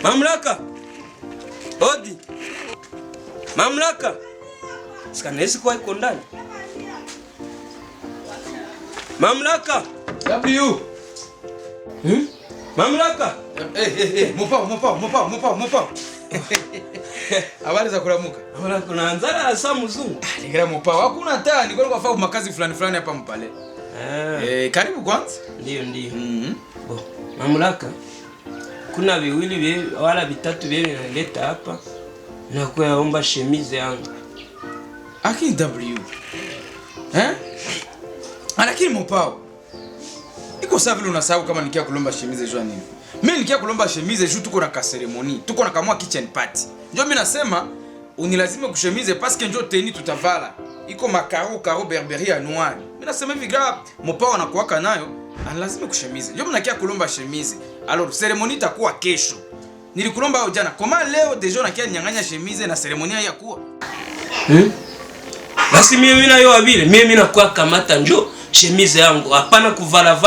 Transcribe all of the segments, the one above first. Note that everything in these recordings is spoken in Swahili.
Mamlaka. Odi. Mamlaka. Sikanesi kwa iko ndani. Mamlaka. W. Mamlaka. Mopa. Habari za kulamuka. Mamlaka unaanza asa mzungu. Nikira mopa. Hakuna taa, niko kwa faa makazi fulani hapa mpale. Karibu kwanza. Ndio. Bo. Mamlaka. Kuna viwili wala vitatu vile naleta hapa. Na kuyaomba shemize yangu. Aki W. Lakini mopao. Iko sawa vile unasahau kama nikia kulomba shemize jua nini. Mimi nikia kulomba shemize juu tuko na kaseremoni. Tuko na kamwa kitchen party. Ndio mimi nasema unilazime kushemize parce que ndio teni tutavala. Iko makaro berberie ya noir. Mimi nasema hivi grave mopao anakuwaka nayo, lazima kushemize. Ndio mimi nakia kulomba shemize. Alors seremoni itakuwa kesho. Nilikulomba au jana. Koma leo deja nakia nyang'anya shemize na seremoni ya kuwa. Basi mimi na yo abile, mimi nakuwa kamata njo shemize yangu. Hapana kuvala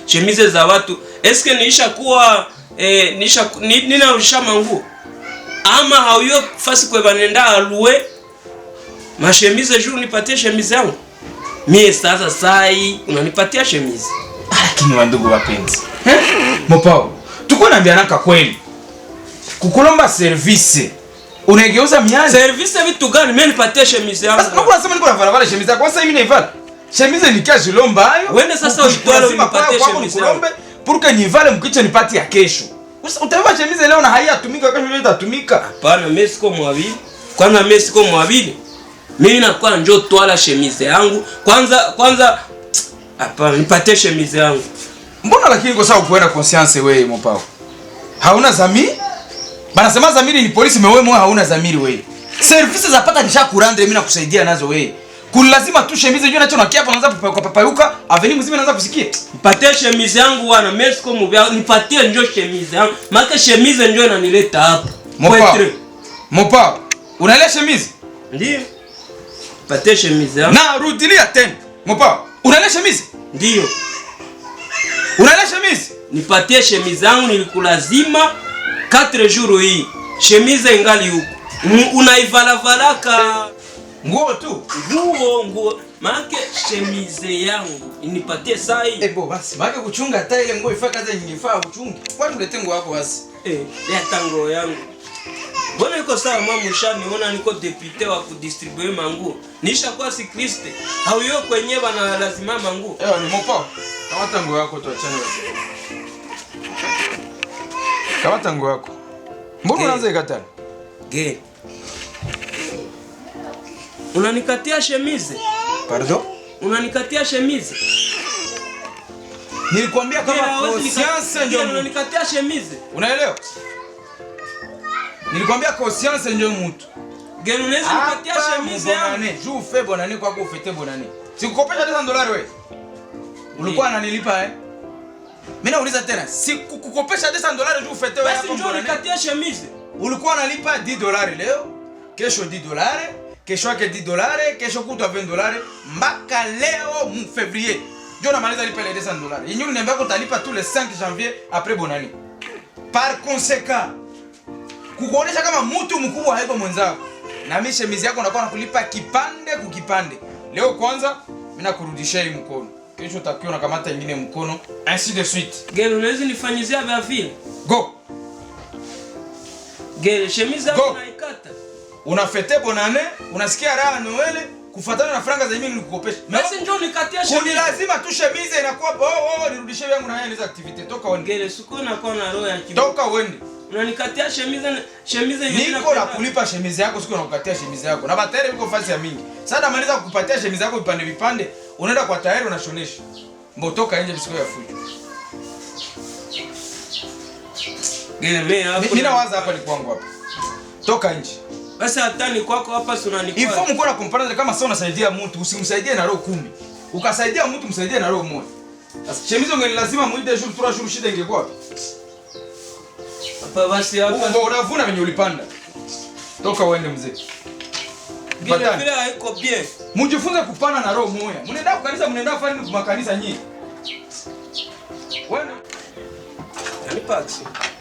shemize za watu. Eske niisha kuwa nina ushama nguo. Ama hauyo fasi kwa banenda alue mashemize juu nipatie shemize yangu. Mie sasa sai unanipatia shemize. Lakini wandugu wapenzi. Mopao, tuko naambianaka kweli. Kukulomba service. Unageuza miazi. Service vitu gani? Mimi nipatie shemize yangu. Sasa unasema niko navala shemize yako. Sasa mimi naivala. Shemize ni kazi lomba hayo. Wende sasa uitwale unipatie shemize yangu. Pour que nivale mkiche nipati ya kesho. Utaiva shemize leo na haiyatumika kesho itatumika. Hapana, mimi siko mwabili. Kwanza mimi siko mwabili. Mimi nakuwa njoo twala shemize yangu. Kwanza hapana, nipatie shemize yangu. Mbona lakini kwa sababu kuenda conscience wewe mopao? Hauna zamiri? Bana sema zamiri ni polisi wewe hauna zamiri wewe. Services zapata nishakurandre mimi nakusaidia nazo wewe. Lazima tu shemize juu nacho nakia hapa naanza papayuka, aveni mzima naanza kusikia. Nipatie shemize yangu bwana, mimi siko mbaya, nipatie njoo shemize yangu. Maana shemize njoo inanileta hapa. Mopa. Unaelewa shemize? Ndio. Nipatie shemize yangu. Na rudilia tena. Mopa. Unaelewa shemize? Ndio. Unaelewa shemize? Nipatie shemize yangu nilikulazima 4 jours hii. Shemize ingali huko. Unaivala valaka nguo tu. Nguo. Maana shemize yangu inipatie saa hii. Bo basi. Maana kuchunga hata ile nguo ifaa kazi nyingifaa uchunge. Kwani ulete nguo yako basi? Leta nguo yangu. Mbona iko sawa mama ushaniona niko député wa kudistribuer manguo. Nisha kwa cycliste. Hauyo kwenye bana lazima manguo. Ni mopa. Kamata nguo yako tuachane basi. Kamata nguo yako. Mbona unaanza ikatana? Unanikatia shemize? Pardon? Unanikatia shemize? Nilikwambia kama conscience ndio unanikatia shemize. Unaelewa? Nilikwambia conscience ndio mtu. Gani unaweza nikatia shemize yangu? Juu fe bonane kwa kufete bonane. Sikukopesha $10 wewe. Ulikuwa unanilipa Mimi nauliza tena, sikukopesha $10 juu fete wewe hapo. Basi njoo nikatia shemize. Ulikuwa unalipa $10 leo, kesho $10, kesho yake $10, kesho kutwa $20 mpaka leo février. Ndio namaliza lipa les $200. Yenyewe unaniambia utalipa tous les 5 janvier après bonne année. Par conséquent, kukuonesha kama mtu mkubwa haiko mwenzako. Na mimi shemizi yako nakuwa nakulipa kipande kukipande. Leo kwanza mimi nakurudishia hii mkono. Kesho utakiwa nakamata nyingine mkono, ainsi de suite. Gel, unaweza nifanyizia vya vile? Go. Gel, shemizi yako naikata. Unafete bonane, unasikia raha Noel, kufuatana na franga za mimi nilikukopesha. Basi njoo nikatia shemizi. Ni lazima tu shemizi inakuwa nirudishie yangu na hizo activity. Toka uende. Gel, siko na kwa na roho ya kibu. Toka uende. Unanikatia shemizi niko na kulipa shemizi yako, siko na kukatia shemizi yako. Na bateri iko fasi ya mingi. Sasa maliza kukupatia shemizi yako vipande, unaenda kwa tayari unashonesha. Mbotoka nje bisiko ya fujo. Gel, mimi nawaza hapa ni kwangu hapa. Toka nje. Basi hata ni kwako hapa si unanipa. Inform mko na compare kama sasa unasaidia mtu, usimsaidie na roho 10. Ukasaidia mtu msaidie na roho 1. Sasa shemizi ungeni lazima muide jour 3 jours shida ingekuwa wapi? Hapa basi hapa. Unavuna venye ulipanda. Toka uende mzee. Gile vile haiko bien. Mjifunze kupana na roho moja. Mnaenda kwa kanisa, mnaenda fanya kwa makanisa nyingi. Wewe Nipa aksi.